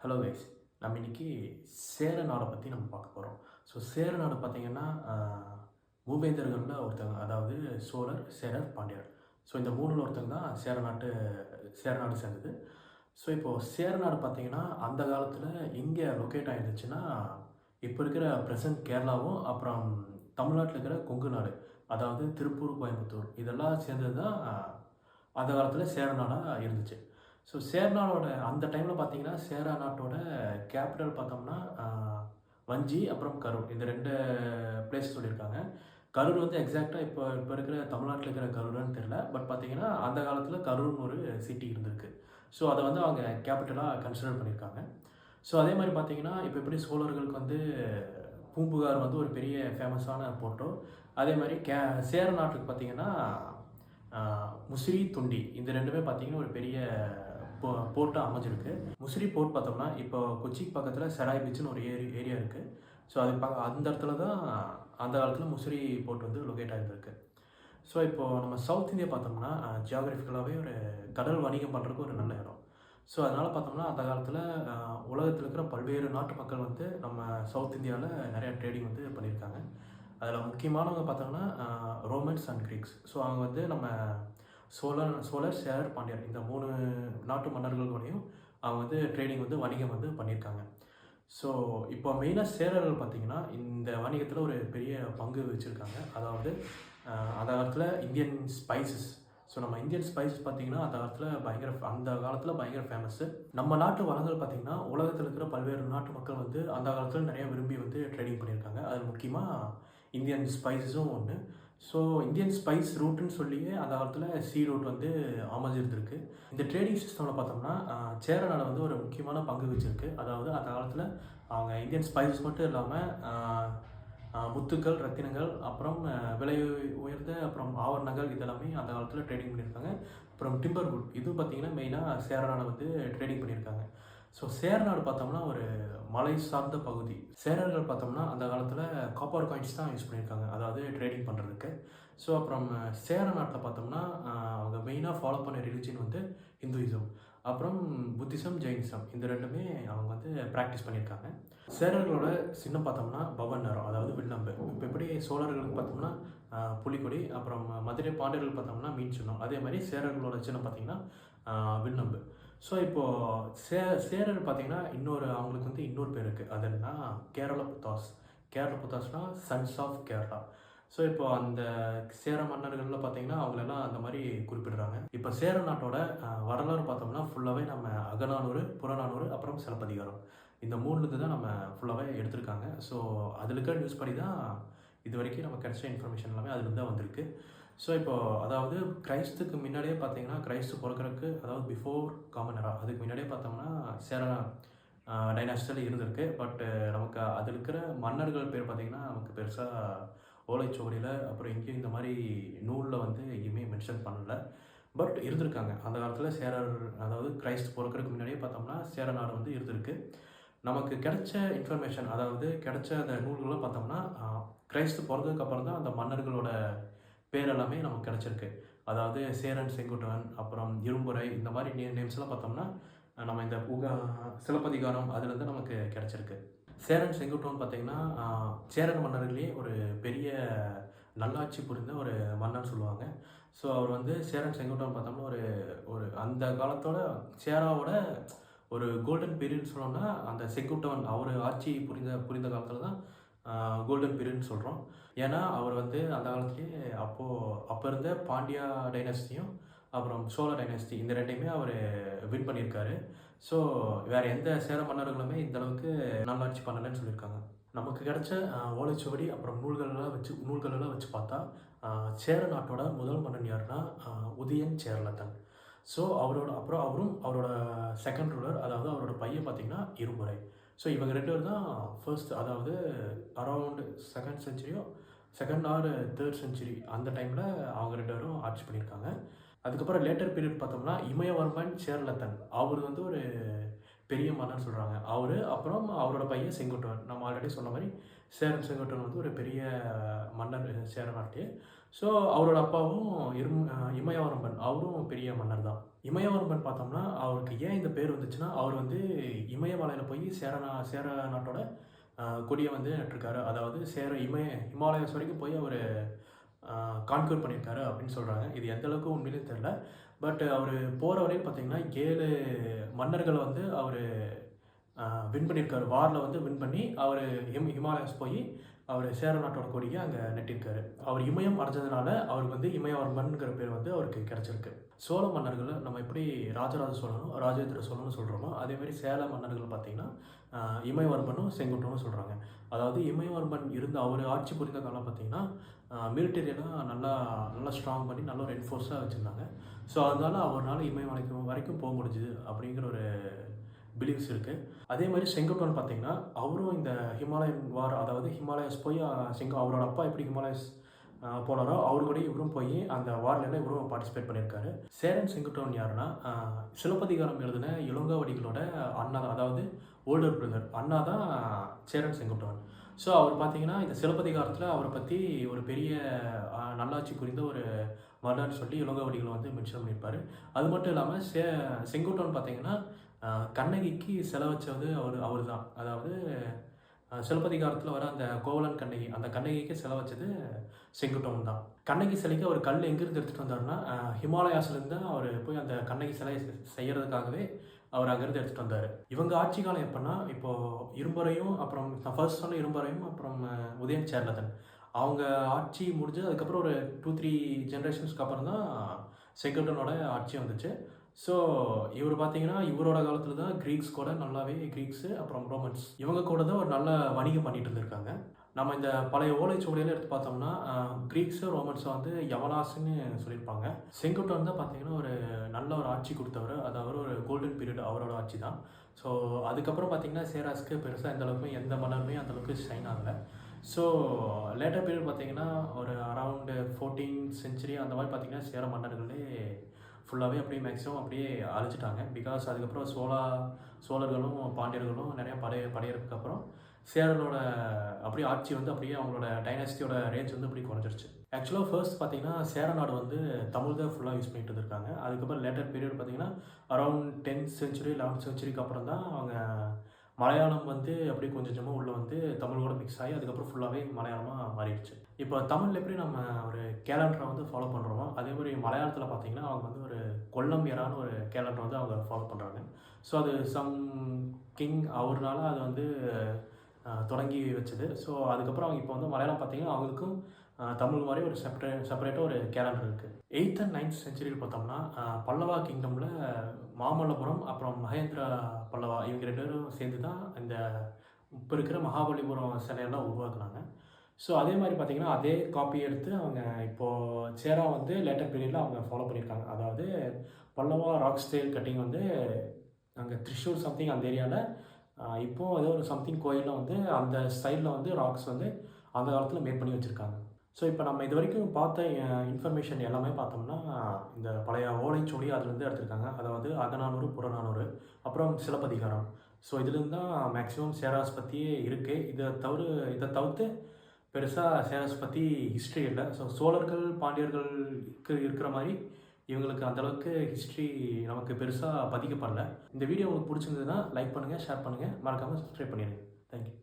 Hello guys. நம்ம இன்னைக்கு சேர நாடை பற்றி நம்ம பார்க்க போகிறோம். ஸோ சேர நாடு பார்த்தீங்கன்னா மூவேந்தர்களில் ஒருத்தவங்க, அதாவது சோழர், சேரர், பாண்டியர். ஸோ இந்த மூணில் ஒருத்தங்க தான் சேர நாடு சேர்ந்தது. ஸோ இப்போது சேர நாடு பார்த்தீங்கன்னா அந்த காலத்தில் எங்கே லொக்கேட் ஆகிருந்துச்சுன்னா, இப்போ இருக்கிற ப்ரெசன்ட் கேரளாவும் அப்புறம் தமிழ்நாட்டில் இருக்கிற கொங்கு நாடு, அதாவது திருப்பூர், கோயம்புத்தூர் இதெல்லாம் சேர்ந்தது தான் அந்த காலத்தில் சேர நாடாக இருந்துச்சு. ஸோ சேர நாடோட அந்த டைமில் பார்த்தீங்கன்னா, சேர நாட்டோட கேபிட்டல் பார்த்தோம்னா வஞ்சி அப்புறம் கரூர், இந்த 2 பிளேஸ் சொல்லியிருக்காங்க. கரூர் வந்து எக்ஸாக்ட்டா இப்போ இப்போ இருக்கிற தமிழ்நாட்டில இருக்கிற கரூரான்னு தெரியல. பட் பார்த்தீங்கன்னா, அந்த காலத்தில கரூர்னு ஒரு சிட்டி இருந்திருக்கு. ஸோ அத வந்து அவங்க கேபிட்டலா கன்சிடர் பண்ணியிருக்காங்க. ஸோ அதே மாரி பார்த்தீங்கன்னா, இப்போ எப்படி சோழர்களுக்கு வந்து பூம்புகார் வந்து ஒரு பெரிய ஃபேமஸான போர்ட்டோ, அதே மாரி சேர நாட்டுக்கு பார்த்தீங்கன்னா, முசிறி, தொண்டி இந்த 2மே பார்த்தீங்கன்னா ஒரு பெரிய போர்ட்டா அமைஞ்சிருக்கு. முசிறி போர்ட் பார்த்தோம்னா, இப்போ கொச்சிக்கு பக்கத்தில செராய் பீச்னு ஒரு ஏரியா இருக்கு. ஸோ அது அந்த இடத்துல தான் அந்த காலத்தில முசிறி போர்ட் வந்து லொகேட் ஆகியிருந்திருக்கு. ஸோ இப்போ நம்ம சவுத் இந்தியா பார்த்தோம்னா, ஜியாகிரபிக்கலாவே ஒரு கடல் வணிகம் பண்ணுறதுக்கு ஒரு நல்ல இடம். ஸோ அதனால் பார்த்தோம்னா, அந்த காலத்தில உலகத்தில இருக்கிற பல்வேறு நாட்டு மக்கள் வந்து நம்ம சவுத் இந்தியாவில நிறையா ட்ரேடிங் வந்து பண்ணியிருக்காங்க. அதில் முக்கியமானவங்க பார்த்தோம்னா ரோமன்ஸ் அண்ட் கிரீக்ஸ். ஸோ அவங்க வந்து நம்ம சோழர், சேரர், பாண்டியர் இந்த 3 நாட்டு மன்னர்களோடையும் அவங்க வந்து ட்ரேடிங் வந்து வணிகம் வந்து பண்ணியிருக்காங்க. ஸோ இப்போ மெயினாக சேரர்கள் பார்த்தீங்கன்னா, இந்த வணிகத்தில் ஒரு பெரிய பங்கு வச்சுருக்காங்க. அதாவது அந்த காலத்தில் இந்தியன் ஸ்பைசஸ். ஸோ நம்ம இந்தியன் ஸ்பைசஸ் பார்த்தீங்கன்னா, அந்த காலத்தில் பயங்கர ஃபேமஸ்ஸு. நம்ம நாட்டு வளங்கள் பார்த்தீங்கன்னா, உலகத்தில் இருக்கிற பல்வேறு நாட்டு மக்கள் வந்து அந்த காலத்தில் நிறையா விரும்பி வந்து ட்ரேடிங் பண்ணியிருக்காங்க. அதில் முக்கியமாக இந்தியன் ஸ்பைசஸும் ஒன்று. ஸோ இந்தியன் ஸ்பைஸ் ரூட்டுன்னு சொல்லியே அந்த காலத்தில் சி ரூட் வந்து அமைஞ்சிருந்திருக்கு. இந்த ட்ரேடிங் சிஸ்டமில் பார்த்தோம்னா, சேர நாடு வந்து ஒரு முக்கியமான பங்கு வச்சிருக்கு. அதாவது அந்த காலத்தில் அவங்க இந்தியன் ஸ்பைசஸ் மட்டும் இல்லாமல் முத்துக்கள், ரத்தினங்கள், அப்புறம் விலை உயர்ந்த அப்புறம் ஆவரணங்கள் இதெல்லாமே அந்த காலத்தில் ட்ரேடிங் பண்ணியிருக்காங்க. அப்புறம் டிம்பர் வுட் இதுவும் பார்த்தீங்கன்னா மெயினாக சேர நாடு வந்து ட்ரேடிங் பண்ணியிருக்காங்க. ஸோ சேர நாடு பார்த்தோம்னா ஒரு மலை சார்ந்த பகுதி. சேரர்கள் பார்த்தோம்னா அந்த காலத்தில் காப்பர் காயின்ஸ் தான் யூஸ் பண்ணியிருக்காங்க, அதாவது ட்ரேடிங் பண்ணுறதுக்கு. ஸோ அப்புறம் சேர நாட்டில் பார்த்தோம்னா அவங்க மெயினாக ஃபாலோ பண்ண ரிலிஜன் வந்து ஹிந்துயிசம், அப்புறம் புத்திசம், ஜெயினிசம் இந்த 2மே அவங்க வந்து ப்ராக்டிஸ் பண்ணியிருக்காங்க. சேரர்களோட சின்னம் பார்த்தோம்னா பவன் நேரம், அதாவது வில்லம்பு. இப்போ எப்படி சோழர்களுக்கு பார்த்தோம்னா புலிக்கொடி, அப்புறம் மதுரை பாண்டியர்கள் பார்த்தோம்னா மீன் சின்னம், அதே மாதிரி சேரர்களோட சின்னம் பார்த்தீங்கன்னா வில்லம்பு. ஸோ இப்போது சேரர் பார்த்தீங்கன்னா அவங்களுக்கு வந்து இன்னொரு பேர் இருக்குது. அது என்னன்னா கேரள புத்தாஸ். கேரள புத்தாஸ்னா சன்ஸ் ஆஃப் கேரளா. ஸோ இப்போ அந்த சேர மன்னர்களில் பார்த்தீங்கன்னா அவங்களெல்லாம் அந்த மாதிரி குறிப்பிடுறாங்க. இப்போ சேர நாட்டோட வரலாறு பார்த்தோம்னா ஃபுல்லாகவே நம்ம அகநானூறு, புறநானூறு, அப்புறம் சிலப்பதிகாரம் இந்த 3லேருந்து தான் நம்ம ஃபுல்லாகவே எடுத்திருக்காங்க. ஸோ அதில் இருக்கிற நியூஸ் படி தான் இது வரைக்கும் நம்ம கிடைச்ச இன்ஃபர்மேஷன் எல்லாமே அதுலேருந்து தான் வந்திருக்கு. ஸோ இப்போது அதாவது கிரைஸ்துக்கு முன்னாடியே பார்த்தீங்கன்னா, கிரைஸ்து பிறக்கறதுக்கு அதாவது பிஃபோர் காமன் எரா அதுக்கு முன்னாடியே பார்த்தோம்னா சேர டைனாஸ்டியில் இருந்திருக்கு. பட் நமக்கு அதில் இருக்கிற மன்னர்கள் பேர் பார்த்தீங்கன்னா நமக்கு பெருசாக ஓலைச்சுவடியில் அப்புறம் எங்கேயும் இந்த மாதிரி நூலில் வந்து எங்கேயுமே மென்ஷன் பண்ணல. பட் இருந்திருக்காங்க அந்த காலத்தில் சேரர், அதாவது கிரைஸ்து பிறக்கறதுக்கு முன்னாடியே பார்த்தோம்னா சேர நாடு வந்து இருந்திருக்கு. நமக்கு கிடைச்ச இன்ஃபர்மேஷன், அதாவது கிடைச்ச அந்த நூல்களை பார்த்தோம்னா கிரைஸ்து பிறந்ததுக்கப்புறம் தான் அந்த மன்னர்களோட பேர் எல்லாமே நமக்கு கிடச்சிருக்கு. அதாவது சேரன், செங்குட்டுவன், அப்புறம் இரும்புரை இந்த மாதிரி நேம்ஸ்லாம் பார்த்தோம்னா நம்ம இந்த சிலப்பதிகாரம் அதுலேருந்து நமக்கு கிடச்சிருக்கு. சேரன், செங்குட்டுவன் பார்த்தீங்கன்னா சேரன் மன்னர்களே ஒரு பெரிய நல்லாட்சி புரிந்த ஒரு மன்னன் சொல்லுவாங்க. ஸோ அவர் வந்து சேரன், செங்குட்டுவன் பார்த்தோம்னா ஒரு ஒரு அந்த காலத்தோட சேராவோட ஒரு கோல்டன் பீரியட்னு சொன்னோம்னா அந்த செங்குட்டுவன் அவர் ஆட்சி புரிந்த காலத்தில் தான் கோல்டன் பீரியட்னு சொல்கிறோம். ஏன்னா அவர் வந்து அந்த காலத்துலேயே அப்போ இருந்த பாண்டியா டைனஸ்டியும் அப்புறம் சோழ டைனஸ்டி இந்த 2யுமே அவர் வின் பண்ணியிருக்காரு. ஸோ வேறு எந்த சேர மன்னர்களுமே இந்த அளவுக்கு நல்லாட்சி பண்ணலைன்னு சொல்லியிருக்காங்க. நமக்கு கிடைச்ச ஓலைச்சுவடி அப்புறம் நூல்களெல்லாம் வச்சு பார்த்தா சேர நாட்டோட முதல் மன்னன் யாருன்னா உதயன் சேரலாதன். ஸோ அவரும் அவரோட செகண்ட் ரூலர், அதாவது அவரோட பையன் பார்த்தீங்கன்னா இரும்புரை. ஸோ இவங்க 2 பேர் தான் ஃபர்ஸ்ட், அதாவது around 2nd செஞ்சுரியோ 2nd R 3rd century அந்த டைமில் அவங்க 2 பேரும் ஆட்சி பண்ணியிருக்காங்க. அதுக்கப்புறம் லேட்டர் பீரியட் பார்த்தோம்னா இமயவர்மன் சேரலாதன் அவர் வந்து ஒரு பெரிய மன்னன் சொல்கிறாங்க. அப்புறம் அவரோட பையன் செங்குட்டுவன். நம்ம ஆல்ரெடி சொன்ன மாதிரி சேரன், செங்குட்டுவன் வந்து ஒரு பெரிய மன்னர் சேர நாட்டிலே. ஸோ அவரோட அப்பாவும் இமயவரம்பன் அவரும் பெரிய மன்னர் தான். இமயவரம்பன் பார்த்தோம்னா, அவருக்கு ஏன் இந்த பேர் வந்துச்சுன்னா, அவர் வந்து இமயமலையில போய் சேர நாட்டோட கொடிய வந்து நட்டுருக்காரு. அதாவது ஹிமாலயாஸ் வரைக்கும் போய் அவரு கான்க்யூர் பண்ணியிருக்காரு அப்படின்னு சொல்றாங்க. இது எந்த அளவுக்கு உண்மையிலே தெரியல. பட் அவரு போற வரையும் பார்த்தீங்கன்னா, 7 மன்னர்கள வந்து அவரு வின் பண்ணியிருக்காரு. வார்ல வந்து வின் பண்ணி அவரு ஹிமாலயாஸ் போய் அவரு சேர நாட்டோட கொடிய அங்க நட்டியிருக்காரு. அவர் இமயம் அடைஞ்சதுனால அவருக்கு வந்து இமயவர்மன்ங்கிற பேர் வந்து அவருக்கு கிடைச்சிருக்கு. சோழ மன்னர்கள நம்ம எப்படி ராஜராஜ சோழனும், ராஜேந்திர சோழனும் சொல்றோமோ, அதேமாரி சேல மன்னர்கள் பார்த்தீங்கன்னா, இமயவர்மனும், செங்குட்டுவனும் சொல்றாங்க. அதாவது இமயவர்மன் அவரு ஆட்சி புரிந்த காலம் பார்த்தீங்கன்னா, மிலிட்டரியெல்லாம் நல்லா நல்லா ஸ்ட்ராங் பண்ணி நல்ல ஒரு என்ஃபோர்ஸா வச்சிருந்தாங்க. ஸோ அதனால அவர்னால இமயமலைக்கு வரைக்கும் போக முடிஞ்சுது அப்படிங்கிற ஒரு பிலீவ்ஸ் இருக்கு. அதே மாரி செங்குட்டுவன் பார்த்தீங்கன்னா, அவரும் இந்த ஹிமாலயன் வார் அதாவது ஹிமாலயாஸ் போய் அவரோட அப்பா எப்படி ஹிமாலயாஸ் போனாரோ, அவரு கூடயே இவரும் போய் அந்த வார்லலாம் இவரும் பார்ட்டிசிபேட் பண்ணியிருக்காரு. சேரன் செங்குட்டுவன் யாருன்னா, சிலப்பதிகாரம் எழுதின இளங்கோவடிகளோட அண்ணா தான். அதாவது ஓல்டர் பிரதர். அண்ணா தான் சேரன் செங்குட்டுவன். ஸோ அவர் பார்த்தீங்கன்னா, இந்த சிலப்பதிகாரத்தில அவர பத்தி ஒரு பெரிய நல்லாட்சி புரிந்த ஒரு மன்னர்ன்னு சொல்லி இளங்கோவடிகள் வந்து மென்ஷன் பண்ணியிருப்பாரு. அது மட்டும் இல்லாம செங்குட்டுவன் பார்த்தீங்கன்னா, கண்ணகிக்கு சிலை வச்சது அவரு தான். அதாவது சிலப்பதிகாரத்தில வர அந்த கோவலன் கண்ணகி, அந்த கண்ணகிக்கு சிலை வச்சது செங்குட்டுவன் தான். கண்ணகி சிலைக்கு அவர் கல் எங்கேருந்து எடுத்துகிட்டு வந்தாருன்னா, ஹிமாலயாஸ்லேருந்து தான் அவர் போய் அந்த கண்ணகி சிலைய செய்யறதுக்காகவே அவர் அங்கேருந்து எடுத்துகிட்டு வந்தார். இவங்க ஆட்சி காலம் எப்போன்னா, இப்போது இரும்பறையும் அப்புறம் நான் ஃபர்ஸ்ட் சொன்ன இரும்பறையும் அப்புறம் உதயன் சேர்லதன் அவங்க ஆட்சி முடிஞ்சு அதுக்கப்புறம் ஒரு 2, 3 ஜென்ரேஷன்ஸ்க்கு அப்புறம் தான் செங்குட்டுவனோட ஆட்சி வந்துச்சு. ஸோ இவர் பார்த்தீங்கன்னா, இவரோட காலத்தில் தான் கிரீக்ஸ் கூட நல்லாவே அப்புறம் ரோமன்ஸ் இவங்க கூட தான் ஒரு நல்ல வணிகம் பண்ணிட்டு இருந்திருக்காங்க. நம்ம இந்த பழைய ஓலைச்சுவடியெல்லாம் எடுத்து பார்த்தோம்னா, கிரீக்ஸு, ரோமன்ஸை வந்து யவனாஸ்ன்னு சொல்லியிருப்பாங்க. செங்குட்டுவன் தான் பார்த்தீங்கன்னா, ஒரு நல்ல ஒரு ஆட்சி கொடுத்தவர். அது ஒரு கோல்டன் பீரியட் அவரோட ஆட்சி தான். ஸோ அதுக்கப்புறம் பார்த்தீங்கன்னா, சேராஸ்க்கு பெருசாக எந்த மன்னருமே அந்தளவுக்கு ஷைன் ஆகலை. ஸோ லேட்டர் பீரியட் பார்த்தீங்கன்னா, ஒரு அரவுண்டு 14th century அந்த மாதிரி பார்த்தீங்கன்னா, சேர மன்னர்களே ஃபுல்லாகவே அப்படியே மேக்ஸிமம் அப்படியே அழிச்சிட்டாங்க. பிகாஸ் அதுக்கப்புறம் சோழர்களும் பாண்டியர்களும் நிறையா படையெடுப்புக்கு அப்புறம் சேரரோட அப்படியே ஆட்சி வந்து அப்படியே அவங்களோட டைனாஸ்டியோட ரேஞ்ச் வந்து அப்படியே குறைஞ்சிருச்சு. ஆக்சுவலாக ஃபர்ஸ்ட் பார்த்தீங்கன்னா, சேர நாடு வந்து தமிழ் தான் ஃபுல்லாக யூஸ் பண்ணிட்டு இருந்திருக்காங்க. அதுக்கப்புறம் லேட்டர் பீரியட் பார்த்தீங்கன்னா, அரவுண்ட் 10th century 11th centuryக்கு அப்புறம் தான் அவங்க மலையாளம் வந்து அப்படியே கொஞ்சம் கொஞ்சமாக உள்ளே வந்து தமிழோட மிக்ஸ் ஆகி அதுக்கப்புறம் ஃபுல்லாகவே மலையாளமாக மாறிடுச்சு. இப்போ தமிழில் எப்படி நம்ம ஒரு கேலண்டரை வந்து ஃபாலோ பண்ணுறோமோ, அதே மாதிரி மலையாளத்தில் பார்த்தீங்கன்னா, அவங்க வந்து ஒரு கொல்லம் எரான்னு ஒரு கேலண்டர் வந்து அவங்க ஃபாலோ பண்ணுறாங்க. ஸோ அது சம் கிங் அவர்னால அது வந்து தொடங்கி வச்சது. ஸோ அதுக்கப்புறம் அவங்க இப்போ வந்து மலையாளம் பார்த்தீங்கன்னா, அவங்களுக்கும் தமிழ் மாதிரி ஒரு செப்பரேட்டாக ஒரு கேலண்டர் இருக்குது. 8th and 9th century பார்த்தோம்னா, பல்லவா கிங்டமில் மாமல்லபுரம் அப்புறம் மகேந்திர பல்லவா இவங்க 2 பேரும் சேர்ந்து தான் இந்த இப்போ இருக்கிற மகாபலிபுரம் சிலையெல்லாம் உருவாக்குனாங்க. ஸோ அதே மாதிரி பார்த்தீங்கன்னா, அதே காப்பி எடுத்து அவங்க இப்போது சேரா வந்து லேட்டர் பீரியடில் அவங்க ஃபாலோ பண்ணியிருக்காங்க. அதாவது பல்லவா ராக் ஸ்டைல் கட்டிங் வந்து அங்கே திரிஷூர் சம்திங் அந்த ஏரியாவில் இப்போது ஏதோ ஒரு சம்திங் கோயிலில் வந்து அந்த ஸ்டைலில் வந்து ராக்ஸ் வந்து அந்த காலத்தில் மேட் பண்ணி வச்சுருக்காங்க. ஸோ இப்போ நம்ம இது வரைக்கும் பார்த்த இன்ஃபர்மேஷன் எல்லாமே பார்த்தோம்னா, இந்த பழைய ஓலைச்சுவடி அதுலேருந்து எடுத்திருக்காங்க. அதாவது அகநானூறு, புறநானூறு, அப்புறம் சிலப்பதிகாரம். ஸோ இதுலேருந்து தான் மேக்ஸிமம் சேராஸ் பற்றியே இருக்குது. இதை தவிர்த்து பெருசாக சேராஸ் பற்றி ஹிஸ்ட்ரி இல்லை. ஸோ சோழர்கள், பாண்டியர்களுக்கு இருக்கிற மாதிரி இவங்களுக்கு அந்தளவுக்கு ஹிஸ்ட்ரி நமக்கு பெருசாக பதிக்கப்படல. இந்த வீடியோ உங்களுக்கு பிடிச்சிருந்ததுன்னா லைக் பண்ணுங்கள், ஷேர் பண்ணுங்கள், மறக்காமல் சப்ஸ்கிரைப் பண்ணிடுங்க. தேங்க்யூ.